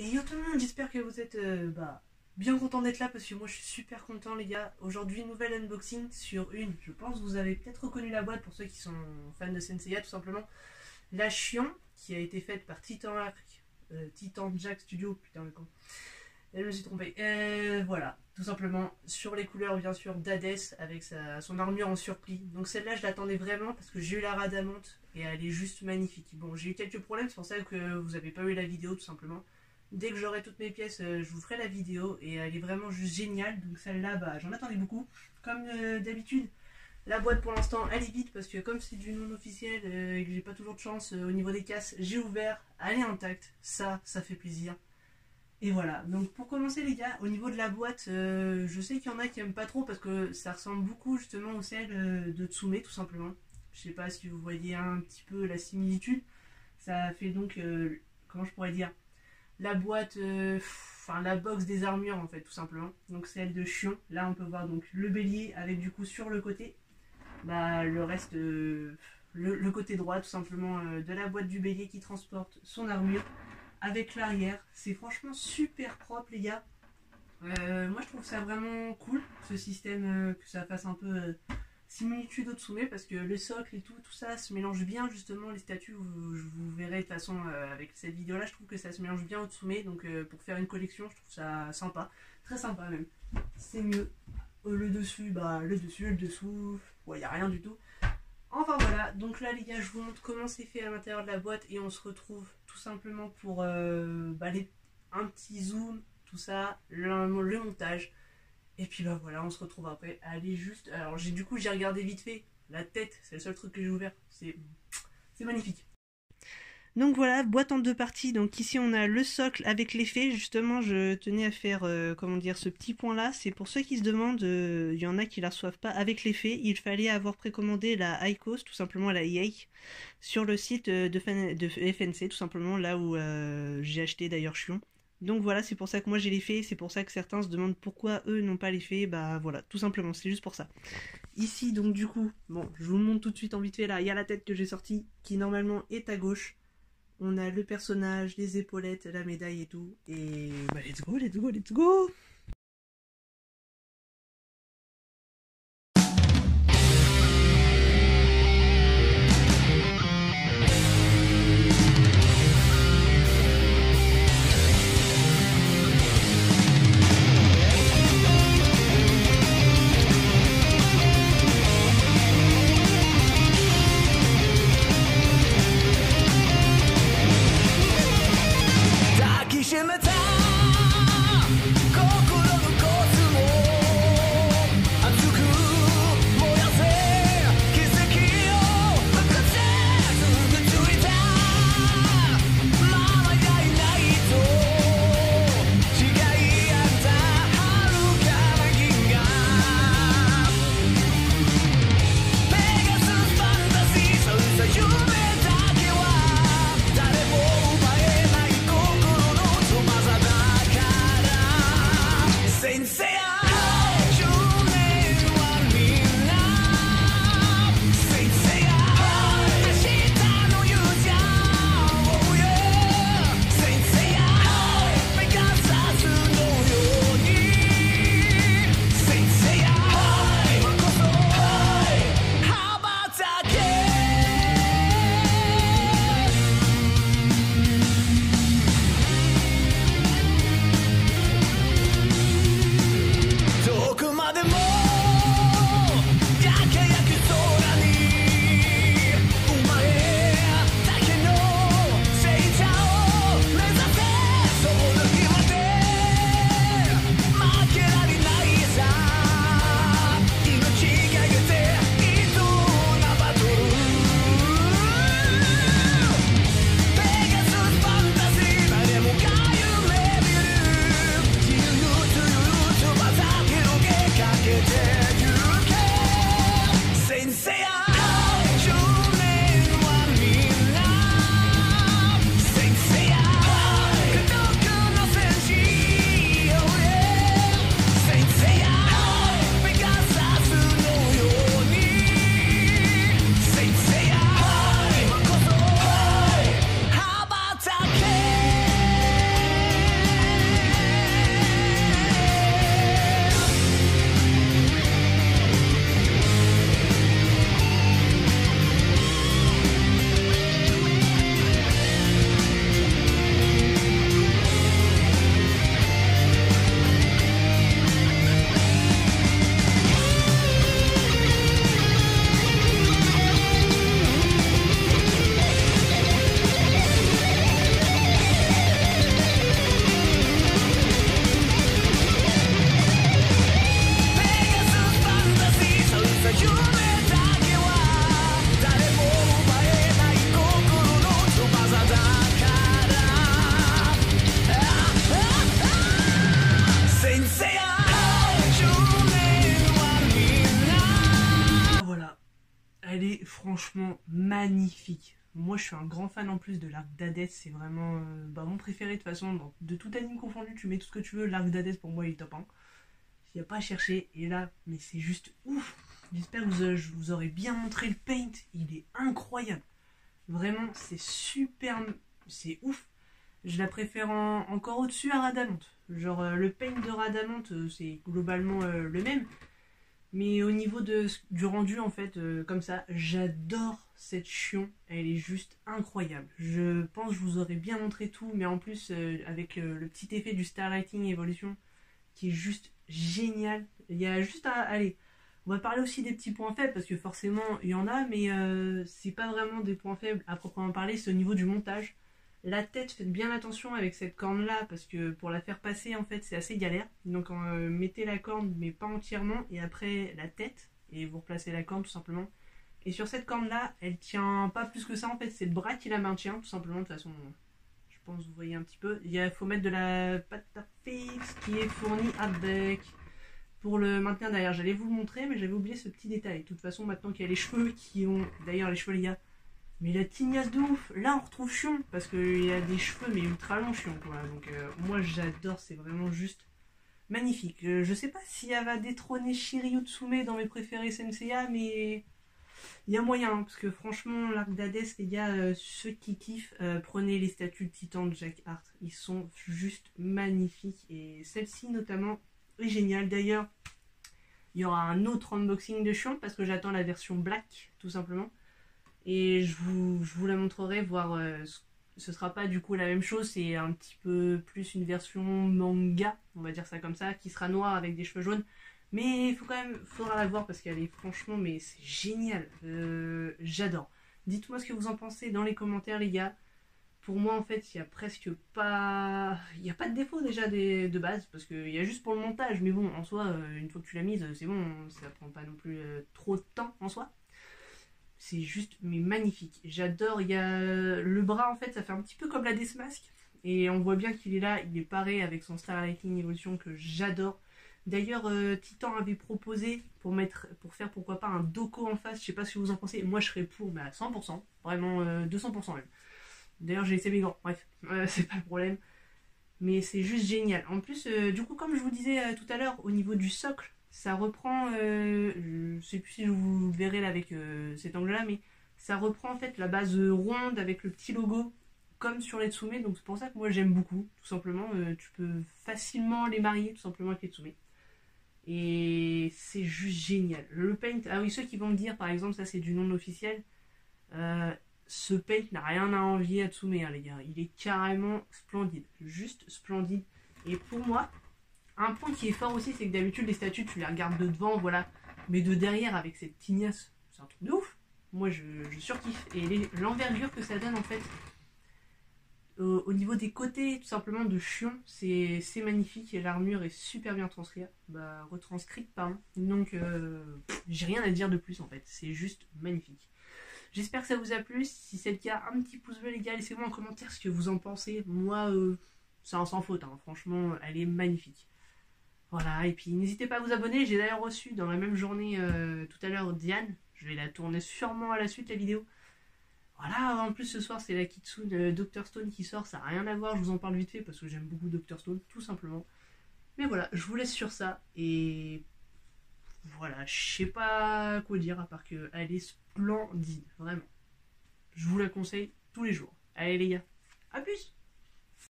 Et yo tout le monde, j'espère que vous êtes bien content d'être là parce que moi je suis super content les gars. Aujourd'hui, nouvel unboxing sur une, je pense que vous avez peut-être reconnu la boîte pour ceux qui sont fans de Senseiya tout simplement. La Chion qui a été faite par Titan Jack Studio, putain le con. Je me suis trompé. Voilà, tout simplement sur les couleurs bien sûr d'Hades avec son armure en surplis. Donc celle-là je l'attendais vraiment parce que j'ai eu la Radamonte et elle est juste magnifique. Bon, j'ai eu quelques problèmes, c'est pour ça que vous n'avez pas eu la vidéo tout simplement. Dès que j'aurai toutes mes pièces, je vous ferai la vidéo et elle est vraiment juste géniale. Donc celle-là, j'en attendais beaucoup. Comme d'habitude, la boîte pour l'instant elle est vide parce que comme c'est du non officiel et que j'ai pas toujours de chance au niveau des casses, j'ai ouvert, elle est intacte. Ça fait plaisir. Et voilà, donc pour commencer les gars, au niveau de la boîte, je sais qu'il y en a qui aiment pas trop parce que ça ressemble beaucoup justement au celle de Tsume tout simplement. Je sais pas si vous voyez un petit peu la similitude. Ça fait donc, comment je pourrais dire, la boîte, la box des armures en fait tout simplement. Donc celle de Chion, là on peut voir donc le bélier avec du coup sur le côté, le reste, le côté droit tout simplement de la boîte du bélier qui transporte son armure. Avec l'arrière, c'est franchement super propre les gars. Moi je trouve ça vraiment cool ce système, que ça fasse un peu similitude au Tsume parce que le socle et tout ça se mélange bien justement. Les statues vous verrez de toute façon avec cette vidéo là, je trouve que ça se mélange bien au Tsume. Donc pour faire une collection je trouve ça sympa, très sympa même. C'est mieux. Le dessus, le dessous, ouais y a rien du tout. Enfin voilà, donc là les gars je vous montre comment c'est fait à l'intérieur de la boîte et on se retrouve tout simplement pour un petit zoom, tout ça, le montage. Et puis voilà, on se retrouve après. Allez juste, alors j'ai regardé vite fait, la tête, c'est le seul truc que j'ai ouvert, c'est magnifique. Donc voilà, boîte en deux parties. Donc ici on a le socle avec l'effet. Justement je tenais à faire ce petit point là. C'est pour ceux qui se demandent, il y en a qui la reçoivent pas avec l'effet. Il fallait avoir précommandé la Icos, tout simplement la EA, sur le site de FNC, tout simplement là où j'ai acheté d'ailleurs Chion. Donc voilà, c'est pour ça que moi j'ai l'effet. C'est pour ça que certains se demandent pourquoi eux n'ont pas l'effet. Voilà, tout simplement, c'est juste pour ça. Ici donc du coup, bon je vous le montre tout de suite en vite fait là. Il y a la tête que j'ai sortie qui normalement est à gauche. On a le personnage, les épaulettes, la médaille et tout. Et let's go, let's go, let's go! franchement magnifique. Moi je suis un grand fan en plus de l'arc d'Hadès, c'est vraiment mon préféré de toute façon. De tout anime confondu, tu mets tout ce que tu veux, l'arc d'Hadès pour moi il est top 1. Il n'y a pas à chercher, et là, mais c'est juste ouf. J'espère que je vous aurai bien montré le paint, il est incroyable. Vraiment, c'est super, c'est ouf. Je la préfère encore au-dessus à Rhadamante. Genre le paint de Rhadamante, c'est globalement le même. Mais au niveau du rendu, en fait, comme ça, j'adore cette chion. Elle est juste incroyable. Je pense que je vous aurais bien montré tout, mais en plus, avec le petit effet du Starlighting Evolution, qui est juste génial. Il y a juste à... Allez, on va parler aussi des petits points faibles, parce que forcément, il y en a, mais c'est pas vraiment des points faibles à proprement parler, c'est au niveau du montage. La tête, faites bien attention avec cette corne là parce que pour la faire passer en fait c'est assez galère. Donc mettez la corne mais pas entièrement et après la tête et vous replacez la corne tout simplement. Et sur cette corne là elle tient pas plus que ça en fait, c'est le bras qui la maintient tout simplement. De toute façon je pense que vous voyez un petit peu. Il faut mettre de la pâte à fixe qui est fournie avec pour le maintenir derrière. J'allais vous le montrer mais j'avais oublié ce petit détail. De toute façon maintenant qu'il y a les cheveux qui ont... D'ailleurs les cheveux les gars, mais la tignasse de ouf. Là on retrouve Chion parce qu'il y a des cheveux mais ultra longs Chion quoi. Donc moi j'adore, c'est vraiment juste magnifique. Je sais pas si elle va détrôner Shiryu Tsume dans mes préférés Senseiya, mais il y a moyen hein, parce que franchement l'arc d'Hadès les gars, ceux qui kiffent, prenez les statues de Titan de Jack Hart. Ils sont juste magnifiques et celle-ci notamment est géniale. D'ailleurs il y aura un autre unboxing de Chion parce que j'attends la version black tout simplement. Et je vous la montrerai, voir ce sera pas du coup la même chose, c'est un petit peu plus une version manga, on va dire ça comme ça, qui sera noire avec des cheveux jaunes. Mais il faut quand même, faudra la voir parce qu'elle est franchement, mais c'est génial, j'adore. Dites-moi ce que vous en pensez dans les commentaires les gars. Pour moi en fait il y a presque pas, il n'y a pas de défaut déjà de base, parce qu'il y a juste pour le montage, mais bon en soi, une fois que tu l'as mise, c'est bon, ça prend pas non plus trop de temps en soi. C'est juste mais magnifique, j'adore. Il y a le bras en fait, ça fait un petit peu comme la Death Mask et on voit bien qu'il est là, il est paré avec son Starlighting Evolution que j'adore. D'ailleurs Titan avait proposé pour faire pourquoi pas un Doko en face, je sais pas ce que vous en pensez, moi je serais pour mais à 100%, vraiment 200% même. D'ailleurs j'ai laissé mes gants, bref, c'est pas le problème. Mais c'est juste génial. En plus, du coup, comme je vous disais tout à l'heure, au niveau du socle, ça reprend, je sais plus si je vous verrai là avec cet angle-là, mais ça reprend en fait la base ronde avec le petit logo, comme sur les Tsume. Donc c'est pour ça que moi j'aime beaucoup, tout simplement. Tu peux facilement les marier, tout simplement, avec les Tsume. Et c'est juste génial. Le paint, ah oui, ceux qui vont me dire, par exemple, ça c'est du non officiel, ce paint n'a rien à envier à Tsume, hein, les gars. Il est carrément splendide, juste splendide. Et pour moi, un point qui est fort aussi, c'est que d'habitude les statues, tu les regardes de devant, voilà. Mais de derrière, avec cette tignasse, c'est un truc de ouf. Moi, je surkiffe. Et l'envergure que ça donne, en fait, au niveau des côtés, tout simplement, de Chion, c'est magnifique. Et l'armure est super bien retranscrite, pardon. Donc, j'ai rien à dire de plus, en fait. C'est juste magnifique. J'espère que ça vous a plu. Si c'est le cas, un petit pouce bleu les gars, laissez-moi en commentaire ce que vous en pensez. Moi, c'est un sans faute, hein. Franchement, elle est magnifique. Voilà, et puis n'hésitez pas à vous abonner. J'ai d'ailleurs reçu dans la même journée tout à l'heure Diane. Je vais la tourner sûrement à la suite la vidéo. Voilà, en plus ce soir c'est la Kitsune Dr Stone qui sort. Ça n'a rien à voir, je vous en parle vite fait parce que j'aime beaucoup Dr Stone, tout simplement. Mais voilà, je vous laisse sur ça. Et voilà, je sais pas quoi dire à part qu'elle est splendide, vraiment. Je vous la conseille tous les jours. Allez les gars, à plus!